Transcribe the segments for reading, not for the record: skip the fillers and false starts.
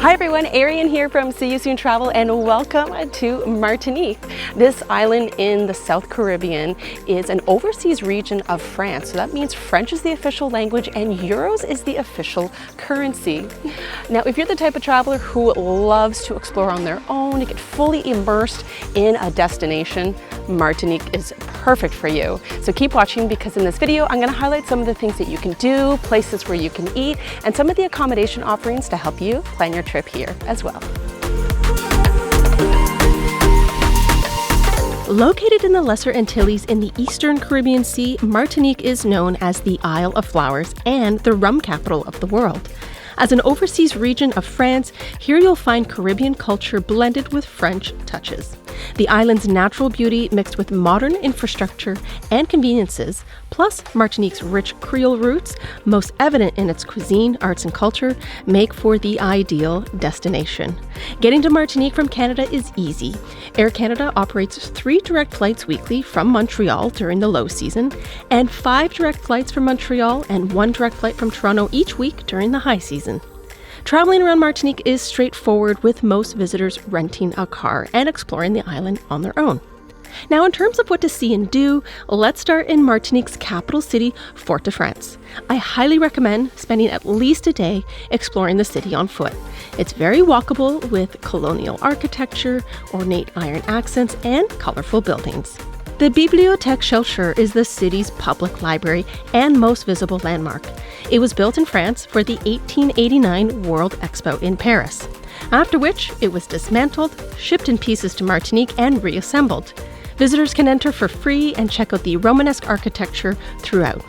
Hi everyone, Ariane here from See You Soon Travel and welcome to Martinique. This island in the South Caribbean is an overseas region of France. So that means French is the official language and euros is the official currency. Now, if you're the type of traveler who loves to explore on their own, to get fully immersed in a destination, Martinique is perfect for you. So keep watching because in this video, I'm going to highlight some of the things that you can do, places where you can eat, and some of the accommodation offerings to help you plan your trip here as well. Located in the Lesser Antilles in the Eastern Caribbean Sea, Martinique is known as the Isle of Flowers and the rum capital of the world. As an overseas region of France, here you'll find Caribbean culture blended with French touches. The island's natural beauty mixed with modern infrastructure and conveniences, plus Martinique's rich Creole roots, most evident in its cuisine, arts, and culture, make for the ideal destination. Getting to Martinique from Canada is easy. Air Canada operates 3 direct flights weekly from Montreal during the low season, and 5 direct flights from Montreal and 1 direct flight from Toronto each week during the high season. Traveling around Martinique is straightforward, with most visitors renting a car and exploring the island on their own. Now, in terms of what to see and do, let's start in Martinique's capital city, Fort-de-France. I highly recommend spending at least a day exploring the city on foot. It's very walkable with colonial architecture, ornate iron accents, and colorful buildings. The Bibliothèque Schoelcher is the city's public library and most visible landmark. It was built in France for the 1889 World Expo in Paris, after which it was dismantled, shipped in pieces to Martinique, and reassembled. Visitors can enter for free and check out the Romanesque architecture throughout.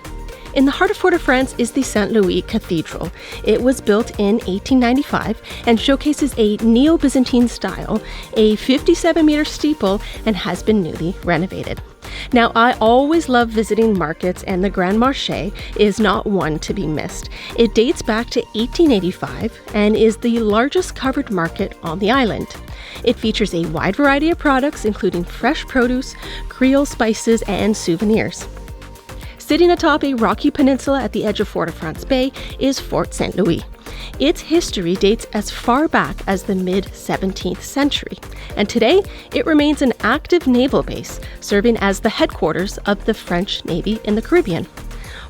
In the heart of Fort-de-France is the Louis Cathedral. It was built in 1895 and showcases a Neo-Byzantine style, a 57-meter steeple, and has been newly renovated. Now, I always love visiting markets, and the Grand Marche is not one to be missed. It dates back to 1885 and is the largest covered market on the island. It features a wide variety of products, including fresh produce, Creole spices, and souvenirs. Sitting atop a rocky peninsula at the edge of Fort-de-France Bay is Fort St. Louis. Its history dates as far back as the mid-17th century, and today it remains an active naval base, serving as the headquarters of the French Navy in the Caribbean.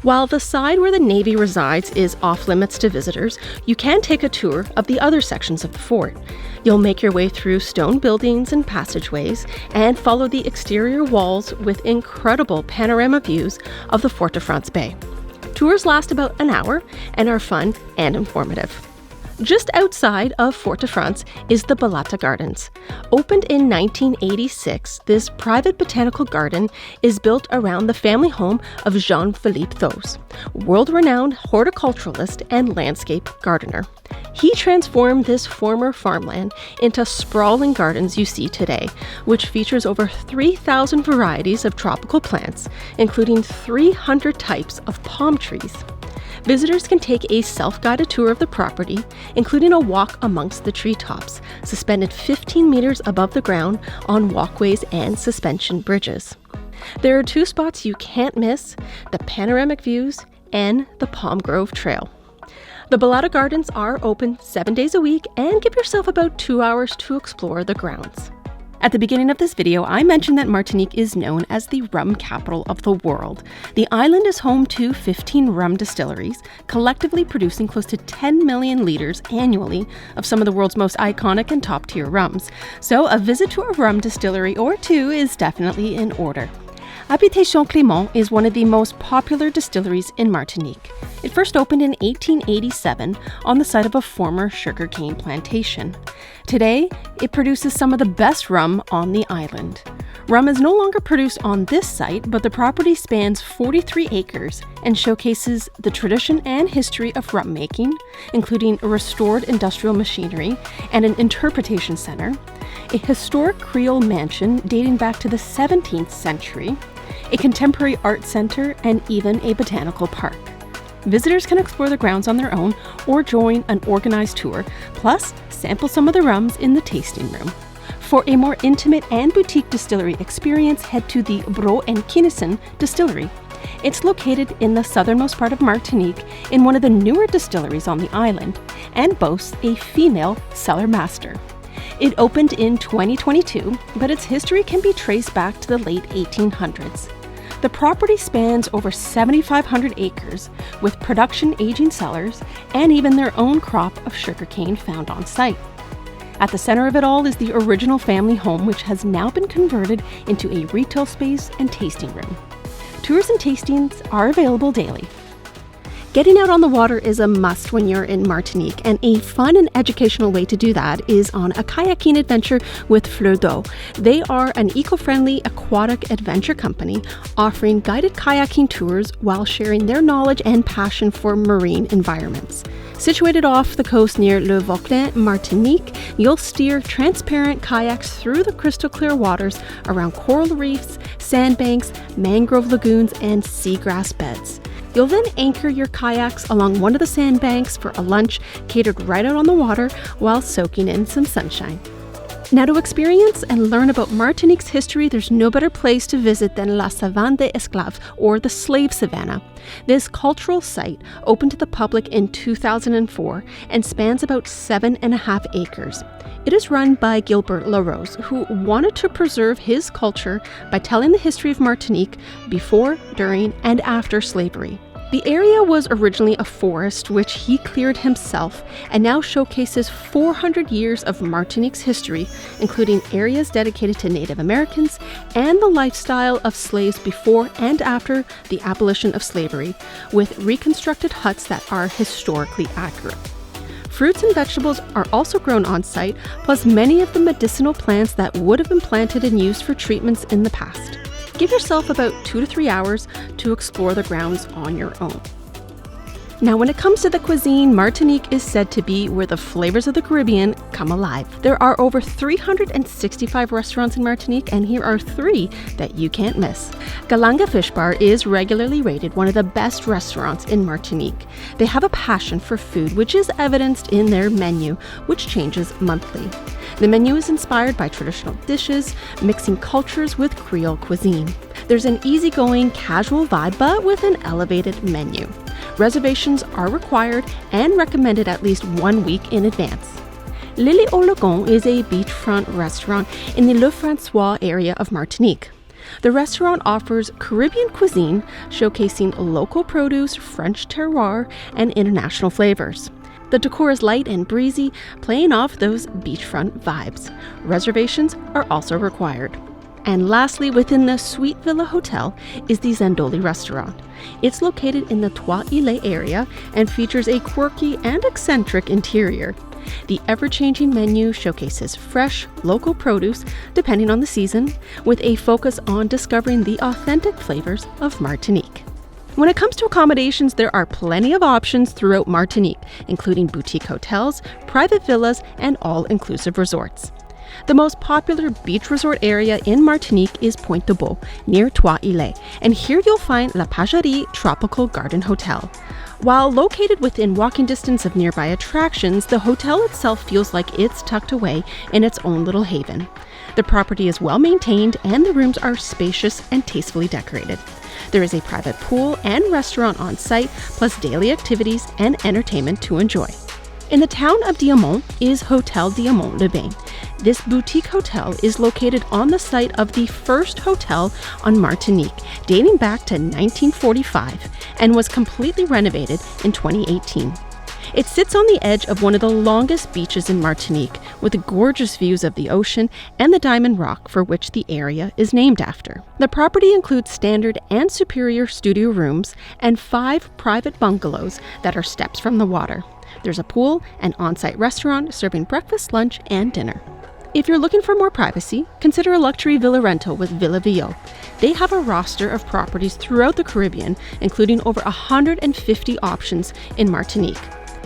While the side where the Navy resides is off-limits to visitors, you can take a tour of the other sections of the fort. You'll make your way through stone buildings and passageways and follow the exterior walls with incredible panorama views of the Fort-de-France Bay. Tours last about an hour and are fun and informative. Just outside of Fort-de-France is the Balata Gardens. Opened in 1986, this private botanical garden is built around the family home of Jean-Philippe Thos, world-renowned horticulturalist and landscape gardener. He transformed this former farmland into sprawling gardens you see today, which features over 3,000 varieties of tropical plants, including 300 types of palm trees. Visitors can take a self-guided tour of the property, including a walk amongst the treetops, suspended 15 meters above the ground on walkways and suspension bridges. There are 2 spots you can't miss: the panoramic views and the Palm Grove Trail. The Balata Gardens are open 7 days a week, and give yourself about 2 hours to explore the grounds. At the beginning of this video, I mentioned that Martinique is known as the rum capital of the world. The island is home to 15 rum distilleries, collectively producing close to 10 million liters annually of some of the world's most iconic and top-tier rums. So a visit to a rum distillery or 2 is definitely in order. Habitation Clement is one of the most popular distilleries in Martinique. It first opened in 1887 on the site of a former sugarcane plantation. Today, it produces some of the best rum on the island. Rum is no longer produced on this site, but the property spans 43 acres and showcases the tradition and history of rum making, including restored industrial machinery and an interpretation center, a historic Creole mansion dating back to the 17th century, a contemporary art center, and even a botanical park. Visitors can explore the grounds on their own or join an organized tour, plus sample some of the rums in the tasting room. For a more intimate and boutique distillery experience, head to the Braud and Kinison distillery. It's located in the southernmost part of Martinique in one of the newer distilleries on the island and boasts a female cellar master. It opened in 2022, but its history can be traced back to the late 1800s. The property spans over 7,500 acres, with production aging cellars and even their own crop of sugarcane found on site. At the center of it all is the original family home, which has now been converted into a retail space and tasting room. Tours and tastings are available daily. Getting out on the water is a must when you're in Martinique, and a fun and educational way to do that is on a kayaking adventure with Fleurdo. They are an eco-friendly aquatic adventure company offering guided kayaking tours while sharing their knowledge and passion for marine environments. Situated off the coast near Le Vauclin, Martinique, you'll steer transparent kayaks through the crystal clear waters around coral reefs, sandbanks, mangrove lagoons, and seagrass beds. You'll then anchor your kayaks along one of the sandbanks for a lunch catered right out on the water while soaking in some sunshine. Now, to experience and learn about Martinique's history, there's no better place to visit than La Savane des Esclaves, or the Slave Savannah. This cultural site opened to the public in 2004 and spans about 7.5 acres. It is run by Gilbert LaRose, who wanted to preserve his culture by telling the history of Martinique before, during, and after slavery. The area was originally a forest, which he cleared himself, and now showcases 400 years of Martinique's history, including areas dedicated to Native Americans and the lifestyle of slaves before and after the abolition of slavery, with reconstructed huts that are historically accurate. Fruits and vegetables are also grown on site, plus many of the medicinal plants that would have been planted and used for treatments in the past. Give yourself about 2 to 3 hours to explore the grounds on your own. Now, when it comes to the cuisine, Martinique is said to be where the flavors of the Caribbean come alive. There are over 365 restaurants in Martinique, and here are 3 that you can't miss. Galanga Fish Bar is regularly rated one of the best restaurants in Martinique. They have a passion for food, which is evidenced in their menu, which changes monthly. The menu is inspired by traditional dishes, mixing cultures with Creole cuisine. There's an easygoing, casual vibe, but with an elevated menu. Reservations are required and recommended at least 1 week in advance. Lili au Lagon is a beachfront restaurant in the Le François area of Martinique. The restaurant offers Caribbean cuisine, showcasing local produce, French terroir, and international flavors. The decor is light and breezy, playing off those beachfront vibes. Reservations are also required. And lastly, within the Suite Villa Hotel is the Zandoli Restaurant. It's located in the Trois-Îlets area and features a quirky and eccentric interior. The ever-changing menu showcases fresh, local produce, depending on the season, with a focus on discovering the authentic flavors of Martinique. When it comes to accommodations, there are plenty of options throughout Martinique, including boutique hotels, private villas, and all-inclusive resorts. The most popular beach resort area in Martinique is Pointe de Beau, near Trois-Îlets, and here you'll find La Pagerie Tropical Garden Hotel. While located within walking distance of nearby attractions, the hotel itself feels like it's tucked away in its own little haven. The property is well maintained and the rooms are spacious and tastefully decorated. There is a private pool and restaurant on site, plus daily activities and entertainment to enjoy. In the town of Diamant is Hotel Diamant Le Bains. This boutique hotel is located on the site of the first hotel on Martinique, dating back to 1945, and was completely renovated in 2018. It sits on the edge of one of the longest beaches in Martinique, with gorgeous views of the ocean and the diamond rock for which the area is named after. The property includes standard and superior studio rooms and 5 private bungalows that are steps from the water. There's a pool, an on-site restaurant serving breakfast, lunch, and dinner. If you're looking for more privacy, consider a luxury villa rental with VillaVEO. They have a roster of properties throughout the Caribbean, including over 150 options in Martinique.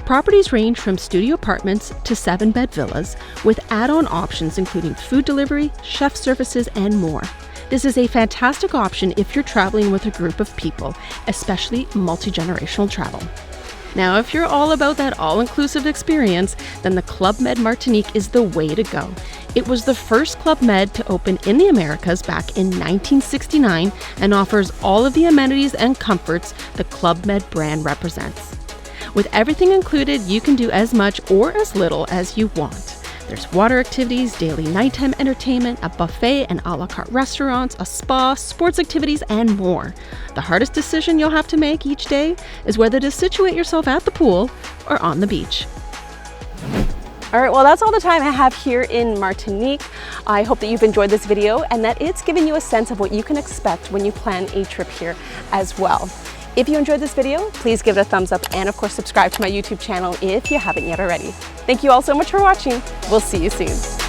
Properties range from studio apartments to 7-bed villas, with add-on options including food delivery, chef services, and more. This is a fantastic option if you're traveling with a group of people, especially multi-generational travel. Now, if you're all about that all-inclusive experience, then the Club Med Martinique is the way to go. It was the first Club Med to open in the Americas back in 1969 and offers all of the amenities and comforts the Club Med brand represents. With everything included, you can do as much or as little as you want. There's water activities, daily nighttime entertainment, a buffet and a la carte restaurants, a spa, sports activities, and more. The hardest decision you'll have to make each day is whether to situate yourself at the pool or on the beach. All right, well, that's all the time I have here in Martinique. I hope that you've enjoyed this video and that it's given you a sense of what you can expect when you plan a trip here as well. If you enjoyed this video, please give it a thumbs up and of course subscribe to my YouTube channel if you haven't yet already. Thank you all so much for watching. We'll see you soon.